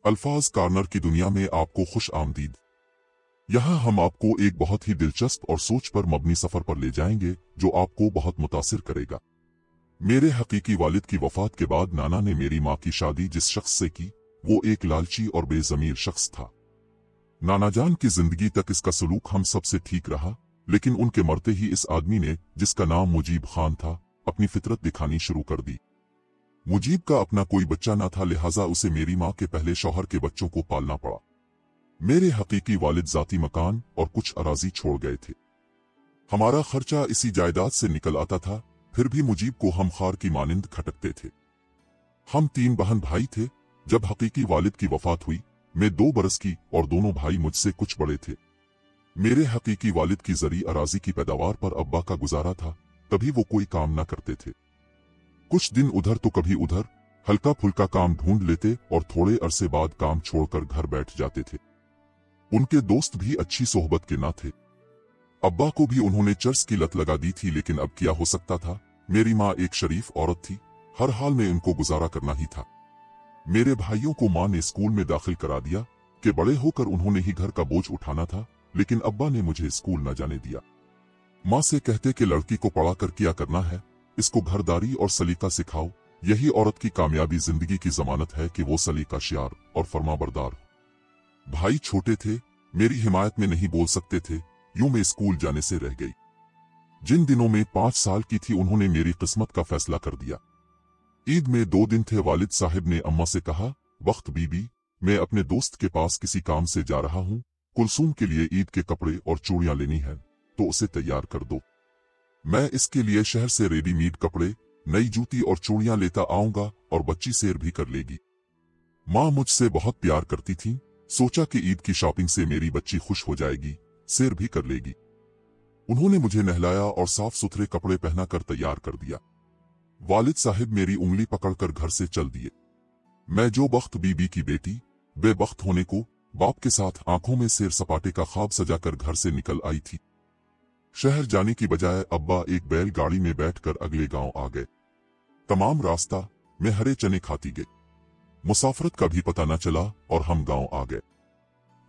अल्फाज कॉर्नर की दुनिया में आपको खुश आमदीद। यहाँ हम आपको एक बहुत ही दिलचस्प और सोच पर मबनी सफर पर ले जाएंगे जो आपको बहुत मुतासिर करेगा। मेरे हकीकी वालिद की वफात के बाद नाना ने मेरी माँ की शादी जिस शख्स से की वो एक लालची और बेज़मीर शख्स था। नाना जान की जिंदगी तक इसका सलूक हम सबसे ठीक रहा, लेकिन उनके मरते ही इस आदमी ने, जिसका नाम मुजीब खान था, अपनी फितरत दिखानी शुरू कर दी। मुजीब का अपना कोई बच्चा न था, लिहाजा उसे मेरी माँ के पहले शौहर के बच्चों को पालना पड़ा। मेरे हकीकी वालिद जाती मकान और कुछ अराजी छोड़ गए थे। हमारा खर्चा इसी जायदाद से निकल आता था, फिर भी मुजीब को हम खार की मानिंद खटकते थे। हम 3 बहन भाई थे। जब हकीकी वालिद की वफात हुई, मैं 2 बरस की और दोनों भाई मुझसे कुछ बड़े थे। मेरे हकीकी वालिद की जरी अराजी की पैदावार पर अब्बा का गुजारा था, कभी वो कोई काम न करते थे। कुछ दिन उधर तो कभी उधर हल्का फुल्का काम ढूंढ लेते और थोड़े अरसे बाद काम छोड़कर घर बैठ जाते थे। उनके दोस्त भी अच्छी सोहबत के ना थे। अब्बा को भी उन्होंने चर्स की लत लगा दी थी, लेकिन अब क्या हो सकता था। मेरी माँ एक शरीफ औरत थी, हर हाल में उनको गुजारा करना ही था। मेरे भाइयों को माँ ने स्कूल में दाखिल करा दिया कि बड़े होकर उन्होंने ही घर का बोझ उठाना था, लेकिन अब्बा ने मुझे स्कूल न जाने दिया। माँ से कहते कि लड़की को पढ़ा कर क्या करना है, इसको घरदारी और सलीका सिखाओ, यही औरत की कामयाबी जिंदगी की जमानत है कि वो सलीका शियार और फरमाबरदार हो। भाई छोटे थे, मेरी हिमायत में नहीं बोल सकते थे, यूं मैं स्कूल जाने से रह गई। जिन दिनों में 5 साल की थी, उन्होंने मेरी किस्मत का फैसला कर दिया। ईद में 2 दिन थे। वालिद साहिब ने अम्मा से कहा, वक्त बीबी, मैं अपने दोस्त के पास किसी काम से जा रहा हूँ, कुलसूम के लिए ईद के कपड़े और चूड़ियां लेनी है, तो उसे तैयार कर दो। मैं इसके लिए शहर से रेडीमेड कपड़े, नई जूती और चूड़ियां लेता आऊंगा और बच्ची सैर भी कर लेगी। माँ मुझसे बहुत प्यार करती थी, सोचा कि ईद की शॉपिंग से मेरी बच्ची खुश हो जाएगी, सैर भी कर लेगी। उन्होंने मुझे नहलाया और साफ सुथरे कपड़े पहनाकर तैयार कर दिया। वालिद साहिब मेरी उंगली पकड़कर घर से चल दिए। मैं जो बख्त बीबी की बेटी बेबख्त होने को बाप के साथ आंखों में सैर सपाटे का ख्वाब सजाकर घर से निकल आई थी। शहर जाने की बजाय अब्बा एक बैलगाड़ी में बैठकर अगले गांव आ गए। तमाम रास्ता मैं हरे चने खाती गई। मुसाफरत का भी पता न चला और हम गांव आ गए।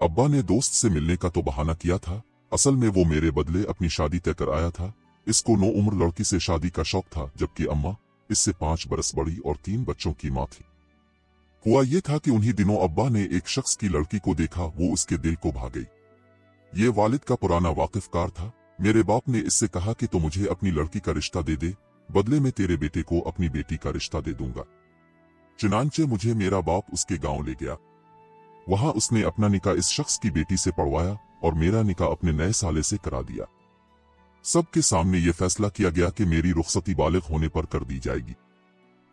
अब्बा ने दोस्त से मिलने का तो बहाना किया था, असल में वो मेरे बदले अपनी शादी तय कर आया था। इसको 9 उम्र लड़की से शादी का शौक था, जबकि अम्मा इससे 5 बरस बड़ी और 3 बच्चों की माँ थी। हुआ ये था कि उन्हीं दिनों अब्बा ने एक शख्स की लड़की को देखा, वो उसके दिल को भा गई। ये वालिद का पुराना वाकिफकार था। मेरे बाप ने इससे कहा कि तो मुझे अपनी लड़की का रिश्ता दे दे, बदले में तेरे बेटे को अपनी बेटी का रिश्ता दे दूंगा। चुनांचे मुझे मेरा बाप उसके गांव ले गया। वहां उसने अपना निकाह इस शख्स की बेटी से पढ़वाया और मेरा निकाह अपने नए साले से करा दिया। सबके सामने ये फैसला किया गया कि मेरी रुखसती बालिग होने पर कर दी जाएगी।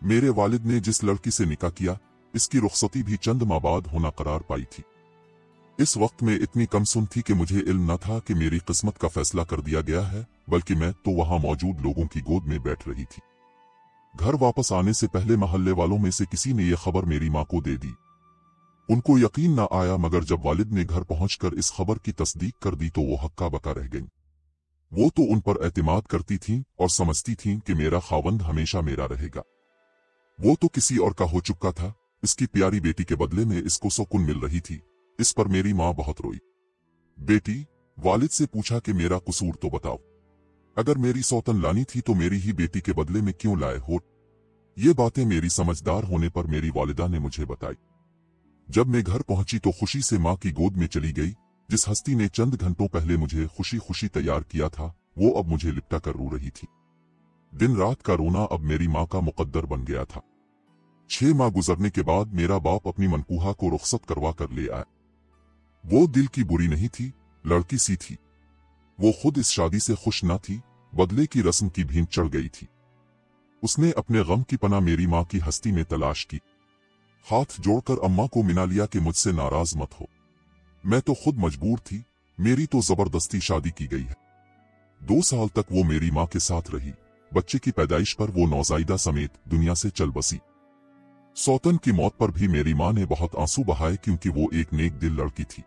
मेरे वालिद ने जिस लड़की से निकाह किया, इसकी रुखसती भी चंद माह बाद होना करार पाई थी। इस वक्त में इतनी कम सुन थी कि मुझे इल्म न था कि मेरी किस्मत का फैसला कर दिया गया है, बल्कि मैं तो वहां मौजूद लोगों की गोद में बैठ रही थी। घर वापस आने से पहले मोहल्ले वालों में से किसी ने यह खबर मेरी माँ को दे दी। उनको यकीन न आया, मगर जब वालिद ने घर पहुंचकर इस खबर की तस्दीक कर दी तो वो हक्का बका रह गईं। वो तो उन पर एतमाद करती थीं और समझती थीं कि मेरा खावंद हमेशा मेरा रहेगा। वो तो किसी और का हो चुका था। इसकी प्यारी बेटी के बदले में इसको सुकून मिल रही थी। इस पर मेरी माँ बहुत रोई। बेटी, वालिद से पूछा कि मेरा कसूर तो बताओ। अगर मेरी सौतन लानी थी तो मेरी ही बेटी के बदले में क्यों लाए हो? ये बातें मेरी समझदार होने पर मेरी वालिदा ने मुझे बताई। जब मैं घर पहुंची तो खुशी से माँ की गोद में चली गई। जिस हस्ती ने चंद घंटों पहले मुझे खुशी खुशी तैयार किया था, वो अब मुझे लिपटा कर रो रही थी। दिन रात का रोना अब मेरी माँ का मुकद्दर बन गया था। 6 माह गुजरने के बाद मेरा बाप अपनी मनकूहा को रुखसत करवा कर ले आया। वो दिल की बुरी नहीं थी, लड़की सी थी। वो खुद इस शादी से खुश न थी, बदले की रस्म की भींत चढ़ गई थी। उसने अपने गम की पनाह मेरी माँ की हस्ती में तलाश की। हाथ जोड़कर अम्मा को मिना लिया कि मुझसे नाराज मत हो। मैं तो खुद मजबूर थी, मेरी तो जबरदस्ती शादी की गई है। 2 साल तक वो मेरी माँ के साथ रही। बच्चे की पैदाइश पर वो नौजायदा समेत दुनिया से चल बसी। सौतन की मौत पर भी मेरी माँ ने बहुत आंसू बहाए, क्योंकि वो एक नेक दिल लड़की थी।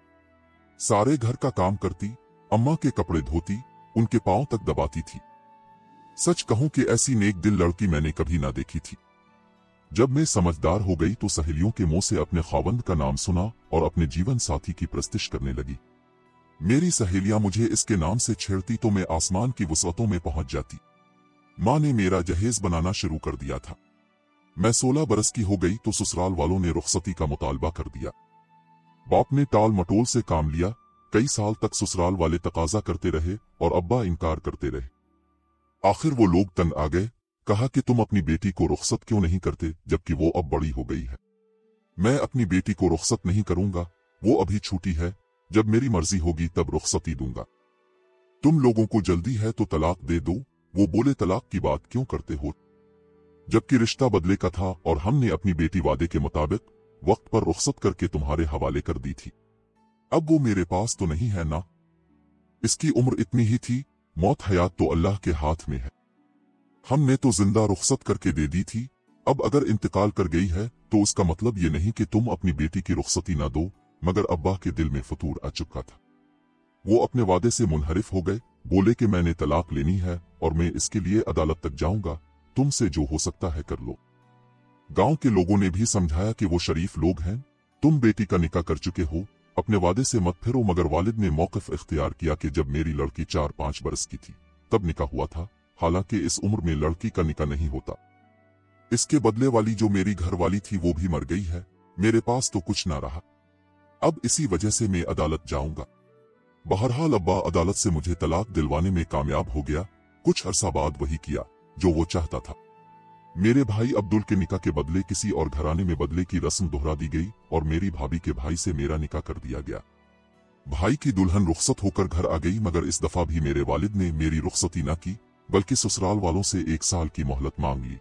सारे घर का काम करती, अम्मा के कपड़े धोती, उनके पांव तक दबाती थी। सच कहूं कि ऐसी नेक दिल लड़की मैंने कभी ना देखी थी। जब मैं समझदार हो गई तो सहेलियों के मुंह से अपने खावंद का नाम सुना और अपने जीवन साथी की प्रस्तिश करने लगी। मेरी सहेलियां मुझे इसके नाम से छेड़ती तो मैं आसमान की वुसअतों में पहुंच जाती। मां ने मेरा जहेज बनाना शुरू कर दिया था। मैं 16 बरस की हो गई तो ससुराल वालों ने रुखसती का मुतालबा कर दिया। बाप ने टाल मटोल से काम लिया। कई साल तक ससुराल वाले तकाजा करते रहे और अब्बा इनकार करते रहे। आखिर वो लोग तंग आ गए। कहा कि तुम अपनी बेटी को रुखसत क्यों नहीं करते जबकि वो अब बड़ी हो गई है। मैं अपनी बेटी को रुखसत नहीं करूंगा, वो अभी छोटी है, जब मेरी मर्जी होगी तब रुखसती दूंगा। तुम लोगों को जल्दी है तो तलाक दे दो। वो बोले तलाक की बात क्यों करते हो, जबकि रिश्ता बदले का था और हमने अपनी बेटी वादे के मुताबिक वक्त पर रुखसत करके तुम्हारे हवाले कर दी थी। अब वो मेरे पास तो नहीं है ना। इसकी उम्र इतनी ही थी, मौत हयात तो अल्लाह के हाथ में है। हमने तो जिंदा रुखसत करके दे दी थी। अब अगर इंतकाल कर गई है तो उसका मतलब ये नहीं कि तुम अपनी बेटी की रुखसती ना दो। मगर अब्बा के दिल में फतूर आ चुका था। वो अपने वादे से मुनहरिफ हो गए। बोले कि मैंने तलाक लेनी है और मैं इसके लिए अदालत तक जाऊंगा। तुमसे जो हो सकता है कर लो। गांव के लोगों ने भी समझाया कि वो शरीफ लोग हैं, तुम बेटी का निकाह कर चुके हो, अपने वादे से मत फिरो। मगर वालिद ने मौक़िफ़ इख्तियार किया कि जब मेरी लड़की 4-5 बरस की थी तब निकाह हुआ था, हालांकि इस उम्र में लड़की का निकाह नहीं होता। इसके बदले वाली जो मेरी घरवाली थी वो भी मर गई है, मेरे पास तो कुछ ना रहा। अब इसी वजह से मैं अदालत जाऊंगा। बहरहाल अब्बा अदालत से मुझे तलाक दिलवाने में कामयाब हो गया। कुछ अरसा बाद वही किया जो वो चाहता था। मेरे भाई अब्दुल के निकाह के बदले किसी और घराने में बदले की रस्म दोहरा दी गई और मेरी भाभी के भाई से मेरा निकाह कर दिया गया। भाई की दुल्हन रुखसत होकर घर आ गई, मगर इस दफा भी मेरे वालिद ने मेरी रुखसती न की बल्कि ससुराल वालों से 1 साल की मोहलत मांग ली।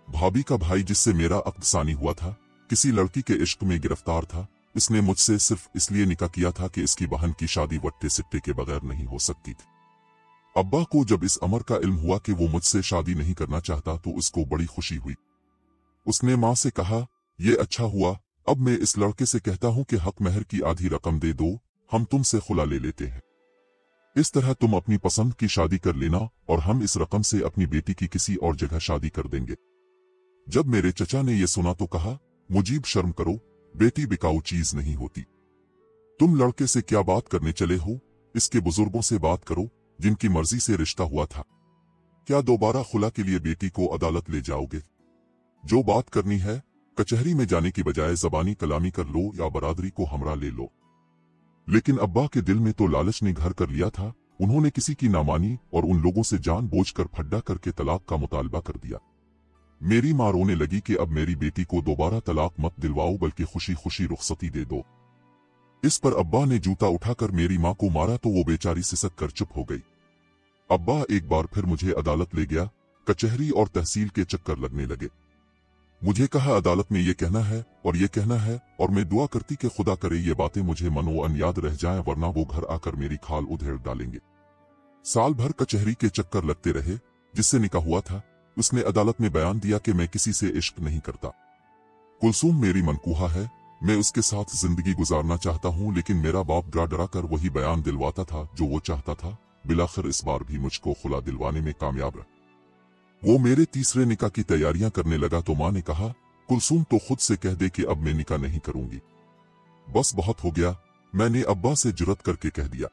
भाभी का भाई जिससे मेरा अक्द सानी हुआ था, किसी लड़की के इश्क में गिरफ्तार था। इसने मुझसे सिर्फ इसलिए निकाह किया था कि इसकी बहन की शादी वट्टे सिट्टे के बगैर नहीं हो सकती थी। अब्बा को जब इस अमर का इल्म हुआ कि वो मुझसे शादी नहीं करना चाहता तो उसको बड़ी खुशी हुई। उसने माँ से कहा, ये अच्छा हुआ, अब मैं इस लड़के से कहता हूँ कि हक महर की आधी रकम दे दो, हम तुमसे खुला ले लेते हैं। इस तरह तुम अपनी पसंद की शादी कर लेना और हम इस रकम से अपनी बेटी की किसी और जगह शादी कर देंगे। जब मेरे चचा ने यह सुना तो कहा, मुजीब शर्म करो, बेटी बिकाऊ चीज नहीं होती। तुम लड़के से क्या बात करने चले हो, इसके बुजुर्गों से बात करो जिनकी मर्जी से रिश्ता हुआ था। क्या दोबारा खुला के लिए बेटी को अदालत ले जाओगे? जो बात करनी है कचहरी में जाने की बजाय जबानी कलामी कर लो या बरादरी को हमरा ले लो। लेकिन अब्बा के दिल में तो लालच ने घर कर लिया था। उन्होंने किसी की ना मानी और उन लोगों से जानबूझकर फड्डा करके तलाक का मुतालबा कर दिया। मेरी मां रोने लगी कि अब मेरी बेटी को दोबारा तलाक मत दिलवाओ बल्कि खुशी खुशी रुखसती दे दो। इस पर अब्बा ने जूता उठाकर मेरी मां को मारा तो वो बेचारी सिसक कर चुप हो गई। अब्बा एक बार फिर मुझे अदालत ले गया। कचहरी और तहसील के चक्कर लगने लगे। मुझे कहा अदालत में ये कहना है और ये कहना है, और मैं दुआ करती कि खुदा करे ये बातें मुझे मनोअन याद रह जाएं, वरना वो घर आकर मेरी खाल उधेड़ डालेंगे। साल भर कचहरी के चक्कर लगते रहे। जिससे निकाह हुआ था उसने अदालत में बयान दिया कि मैं किसी से इश्क नहीं करता। कुलसूम मेरी मनकूहा है, मैं उसके साथ जिंदगी गुजारना चाहता हूँ, लेकिन मेरा बाप डरा डरा कर वही बयान दिलवाता था जो वो चाहता था। बिलाखिर इस बार भी मुझको खुला दिलवाने में कामयाब रहा। वो मेरे तीसरे निकाह की तैयारियां करने लगा तो मां ने कहा, कुलसूम तो खुद से कह दे कि अब मैं निकाह नहीं करूंगी। बस बहुत हो गया, मैंने अब्बा से जुर्रत करके कह दिया।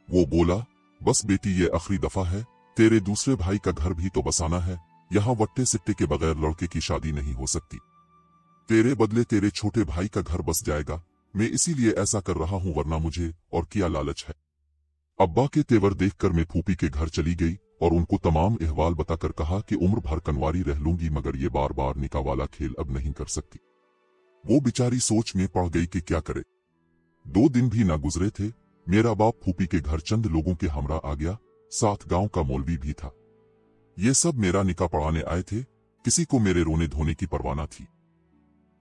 वो बोला, बस बेटी ये आखिरी दफा है, तेरे दूसरे भाई का घर भी तो बसाना है। यहाँ वट्टे सिट्टे के बगैर लड़के की शादी नहीं हो सकती। तेरे बदले तेरे छोटे भाई का घर बस जाएगा। मैं इसीलिए ऐसा कर रहा हूँ, वरना मुझे और क्या लालच है। अब्बा के तेवर देखकर मैं फूफी के घर चली गई और उनको तमाम अहवाल बताकर कहा कि उम्र भर कनवारी रह लूंगी, मगर ये बार बार निकाह वाला खेल अब नहीं कर सकती। वो बेचारी सोच में पड़ गई कि क्या करे। 2 दिन भी ना गुजरे थे, मेरा बाप फूफी के घर चंद लोगों के हमरा आ गया, साथ गांव का मौलवी भी था। ये सब मेरा निकाह पढ़ाने आए थे, किसी को मेरे रोने धोने की परवाह न थी।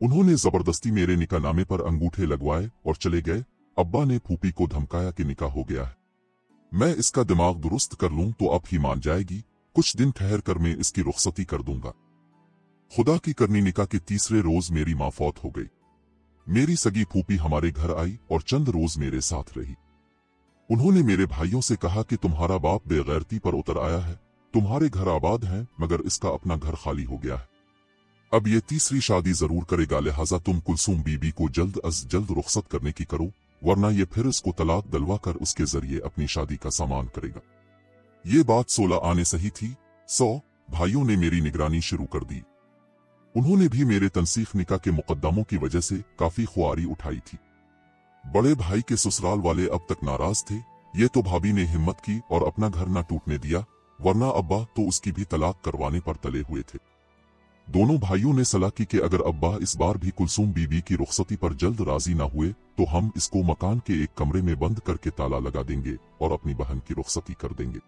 उन्होंने जबरदस्ती मेरे निकाह नामे पर अंगूठे लगवाए और चले गए। अब्बा ने फूफी को धमकाया कि निकाह हो गया है, मैं इसका दिमाग दुरुस्त कर लूं तो अब ही मान जाएगी, कुछ दिन ठहर कर मैं इसकी रुखसती कर दूंगा। खुदा की करनी निकाह के तीसरे रोज मेरी मां फौत हो गई। मेरी सगी फूफी हमारे घर आई और चंद रोज मेरे साथ रही। उन्होंने मेरे भाइयों से कहा कि तुम्हारा बाप बेगैरती पर उतर आया है, तुम्हारे घर आबाद हैं मगर इसका अपना घर खाली हो गया है। अब ये तीसरी शादी जरूर करेगा, लिहाजा तुम कुलसूम बीबी को जल्द अज जल्द रुखसत करने की करो, वरना ये फिर इसको तलाक दिलवा कर उसके जरिए अपनी शादी का सामान करेगा। ये बात 16 आने सही थी। 100 भाइयों ने मेरी निगरानी शुरू कर दी। उन्होंने भी मेरे तनसीख निकाह के मुकद्दमों की वजह से काफी खुआरी उठाई थी। बड़े भाई के ससुराल वाले अब तक नाराज थे। ये तो भाभी ने हिम्मत की और अपना घर न टूटने दिया, वरना अब्बा तो उसकी भी तलाक करवाने पर तले हुए थे। दोनों भाइयों ने सलाह की कि अगर अब्बा इस बार भी कुलसूम बीबी की रुखसती पर जल्द राजी न हुए तो हम इसको मकान के एक कमरे में बंद करके ताला लगा देंगे और अपनी बहन की रुखसती कर देंगे।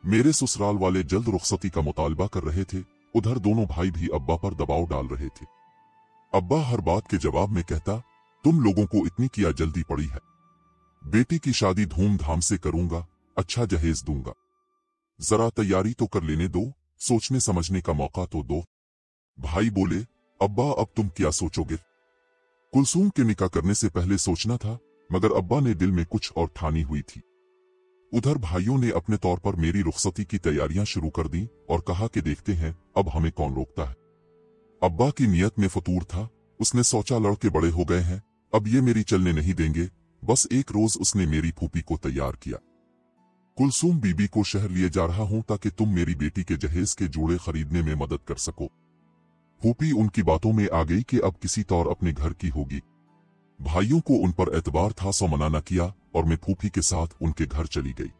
मेरे ससुराल वाले जल्द रुखसती का मुतालबा कर रहे थे, उधर दोनों भाई भी अब्बा पर दबाव डाल रहे थे। अब्बा हर बात के जवाब में कहता, तुम लोगों को इतनी क्या जल्दी पड़ी है, बेटी की शादी धूमधाम से करूंगा, अच्छा जहेज दूंगा, जरा तैयारी तो कर लेने दो, सोचने समझने का मौका तो दो। भाई बोले, अब्बा अब तुम क्या सोचोगे, कुलसूम के निकाह करने से पहले सोचना था, मगर अब्बा ने दिल में कुछ और ठानी हुई थी। उधर भाइयों ने अपने तौर पर मेरी रुखसती की तैयारियां शुरू कर दी और कहा कि देखते हैं अब हमें कौन रोकता है। अब्बा की नीयत में फतूर था, उसने सोचा लड़के बड़े हो गए हैं, अब ये मेरी चलने नहीं देंगे। बस एक रोज उसने मेरी फूफी को तैयार किया, कुलसूम बीबी को शहर लिए जा रहा हूं ताकि तुम मेरी बेटी के जहेज के जोड़े खरीदने में मदद कर सको। फूफी उनकी बातों में आ गई कि अब किसी तौर अपने घर की होगी। भाइयों को उन पर एतबार था, सो मना न किया और मैं फूफी के साथ उनके घर चली गई।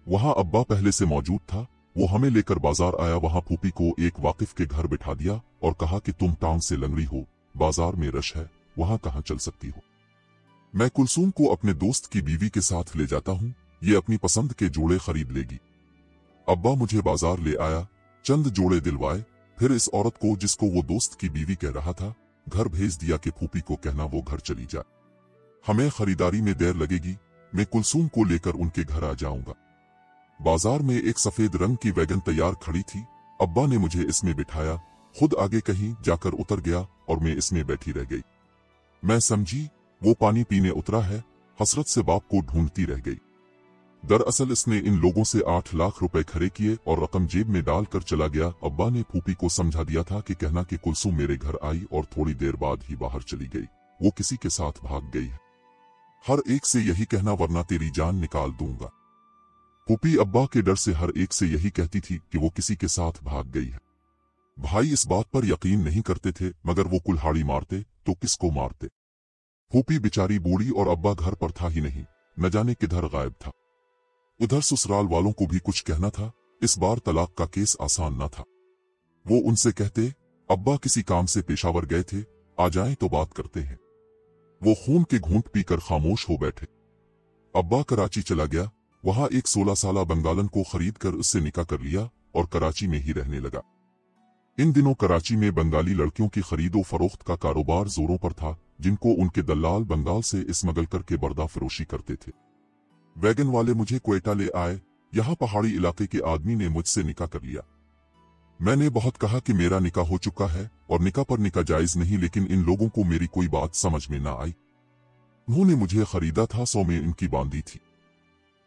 वहां अब्बा पहले से मौजूद था, वो हमें लेकर बाजार आया। वहां फूफी को एक वाकिफ के घर बिठा दिया और कहा कि तुम टाउन से लंगड़ी हो, बाजार में रश है, वहां कहां चल सकती हो। मैं कुलसूम को अपने दोस्त की बीवी के साथ ले जाता हूं, ये अपनी पसंद के जोड़े खरीद लेगी। अब्बा मुझे बाजार ले आया, चंद जोड़े दिलवाए, फिर इस औरत को जिसको वो दोस्त की बीवी कह रहा था घर भेज दिया कि फूफी को कहना वो घर चली जाए, हमें खरीदारी में देर लगेगी, मैं कुलसूम को लेकर उनके घर आ जाऊंगा। बाजार में एक सफेद रंग की वैगन तैयार खड़ी थी, अब्बा ने मुझे इसमें बिठाया, खुद आगे कहीं जाकर उतर गया और मैं इसमें बैठी रह गई। मैं समझी वो पानी पीने उतरा है, हसरत से बाप को ढूंढती रह गई। दरअसल इसने इन लोगों से 8 लाख रुपए खड़े किए और रकम जेब में डालकर चला गया। अब्बा ने फूफी को समझा दिया था कि कहना कि कुलसूम मेरे घर आई और थोड़ी देर बाद ही बाहर चली गई, वो किसी के साथ भाग गई है, हर एक से यही कहना वरना तेरी जान निकाल दूंगा। फूफी अब्बा के डर से हर एक से यही कहती थी कि वो किसी के साथ भाग गई है। भाई इस बात पर यकीन नहीं करते थे, मगर वो कुल्हाड़ी मारते तो किसको मारते। फूफी बेचारी बूढ़ी और अब्बा घर पर था ही नहीं, न जाने किधर गायब था। उधर ससुराल वालों को भी कुछ कहना था, इस बार तलाक का केस आसान न था। वो उनसे कहते, अब्बा किसी काम से पेशावर गए थे, आ जाएं तो बात करते हैं। वो खून के घूंट पीकर खामोश हो बैठे। अब्बा कराची चला गया, वहां एक 16 साला बंगालन को खरीद कर उससे निकाह कर लिया और कराची में ही रहने लगा। इन दिनों कराची में बंगाली लड़कियों की खरीदो फरोख्त का कारोबार जोरों पर था, जिनको उनके दलाल बंगाल से स्मगल करके बर्दा फरोशी करते थे। वैगन वाले मुझे क्वेटा ले आए, यहाँ पहाड़ी इलाके के आदमी ने मुझसे निकाह कर लिया। मैंने बहुत कहा कि मेरा निकाह हो चुका है और निकाह पर निकाह जायज नहीं, लेकिन इन लोगों को मेरी कोई बात समझ में ना आई। उन्होंने मुझे खरीदा था, सो में इनकी बांधी थी।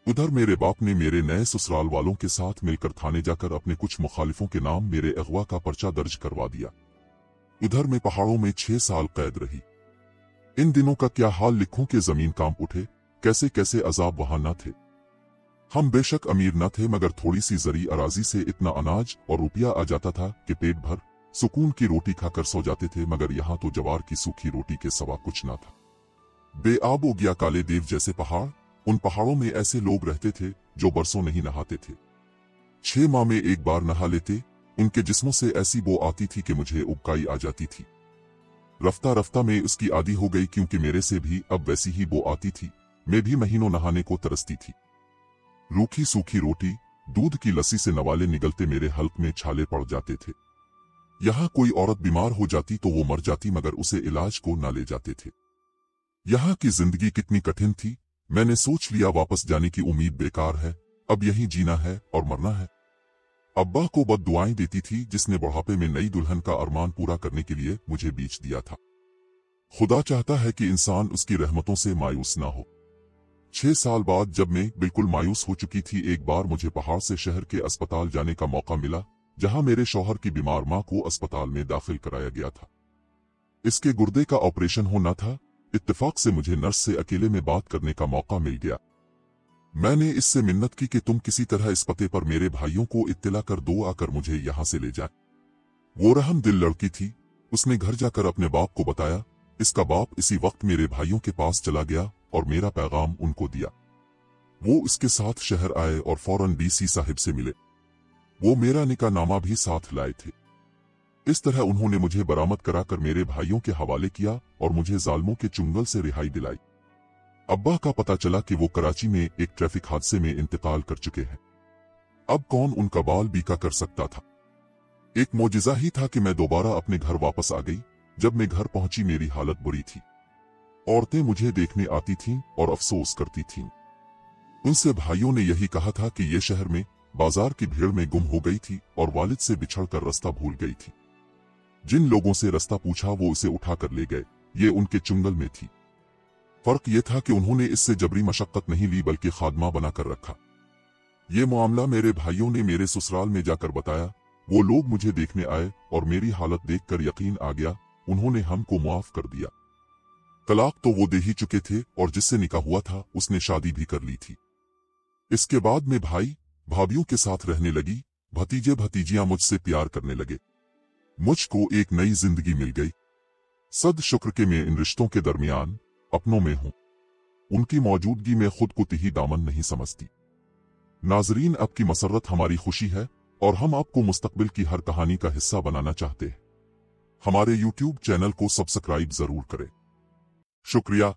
उधर मेरे बाप ने मेरे नए ससुराल वालों के साथ मिलकर थाने जाकर अपने कुछ मुखालिफों के नाम मेरे अगवा का पर्चा दर्ज करवा दिया। उधर मैं पहाड़ों में 6 साल कैद रही। इन दिनों का क्या हाल लिखूं कि जमीन कांप उठे, कैसे कैसे अजाब वहां न थे। हम बेशक अमीर न थे, मगर थोड़ी सी जरी अराजी से इतना अनाज और रुपया आ जाता था कि पेट भर सुकून की रोटी खाकर सो जाते थे। मगर यहाँ तो जवार की सूखी रोटी के सिवा कुछ न था। बेआब हो गया काले देव जैसे पहाड़। उन पहाड़ों में ऐसे लोग रहते थे जो बरसों नहीं नहाते थे, 6 माह में एक बार नहा लेते। उनके जिस्मों से ऐसी बो आती थी कि मुझे उबकाई आ जाती थी। रफ्ता रफ्ता में उसकी आदी हो गई, क्योंकि मेरे से भी अब वैसी ही बो आती थी। मैं भी महीनों नहाने को तरसती थी। रूखी सूखी रोटी, दूध की लस्सी से नवाले निगलते मेरे हल्क में छाले पड़ जाते थे। यहाँ कोई औरत बीमार हो जाती तो वो मर जाती, मगर उसे इलाज को न ले जाते थे। यहाँ की जिंदगी कितनी कठिन थी। मैंने सोच लिया वापस जाने की उम्मीद बेकार है, अब यहीं जीना है और मरना है। अब्बा को बद्दुआएं देती थी, जिसने बुढ़ापे में नई दुल्हन का अरमान पूरा करने के लिए मुझे बीच दिया था। खुदा चाहता है कि इंसान उसकी रहमतों से मायूस ना हो। 6 साल बाद जब मैं बिल्कुल मायूस हो चुकी थी, एक बार मुझे पहाड़ से शहर के अस्पताल जाने का मौका मिला। जहां मेरे शौहर की बीमार मां को अस्पताल में दाखिल कराया गया था। इसके गुर्दे का ऑपरेशन होना था। इत्तेफाक से मुझे नर्स से अकेले में बात करने का मौका मिल गया। मैंने इससे मिन्नत की कि तुम किसी तरह इस पते पर मेरे भाइयों को इत्तला कर दो आकर मुझे यहां से ले जाए। वो रहम दिल लड़की थी। उसने घर जाकर अपने बाप को बताया। इसका बाप इसी वक्त मेरे भाइयों के पास चला गया और मेरा पैगाम उनको दिया। वो इसके साथ शहर आए और फौरन डीसी साहिब से मिले। वो मेरा निकाहनामा भी साथ लाए थे। इस तरह उन्होंने मुझे बरामद कराकर मेरे भाइयों के हवाले किया और मुझे जालिमों के चुंगल से रिहाई दिलाई। अब्बा का पता चला कि वो कराची में एक ट्रैफिक हादसे में इंतकाल कर चुके हैं। अब कौन उनका बाल बीका कर सकता था। एक मौजिज़ा ही था कि मैं दोबारा अपने घर वापस आ गई। जब मैं घर पहुंची मेरी हालत बुरी थी। औरतें मुझे देखने आती थीं और अफसोस करती थीं। उनसे भाइयों ने यही कहा था कि ये शहर में बाजार की भीड़ में गुम हो गई थी और वालिद से बिछड़कर रास्ता भूल गई थी। जिन लोगों से रास्ता पूछा वो उसे उठाकर ले गए। ये उनके चुंगल में थी। फर्क ये था कि उन्होंने इससे जबरी मशक्कत नहीं ली बल्कि खादमा बनाकर रखा। ये मामला मेरे भाइयों ने मेरे ससुराल में जाकर बताया। वो लोग मुझे देखने आए और मेरी हालत देखकर यकीन आ गया। उन्होंने हमको मुआफ कर दिया। तलाक तो वो दे ही चुके थे और जिससे निकाह हुआ था उसने शादी भी कर ली थी। इसके बाद में भाई भाभियों के साथ रहने लगी। भतीजे भतीजियां मुझसे प्यार करने लगे। मुझको एक नई जिंदगी मिल गई। सद शुक्र के मैं इन रिश्तों के दरमियान अपनों में हूं। उनकी मौजूदगी में खुद को तिही दामन नहीं समझती। नाजरीन, अब की मसरत हमारी खुशी है और हम आपको मुस्तकबिल की हर कहानी का हिस्सा बनाना चाहते हैं। हमारे YouTube चैनल को सब्सक्राइब जरूर करें। शुक्रिया।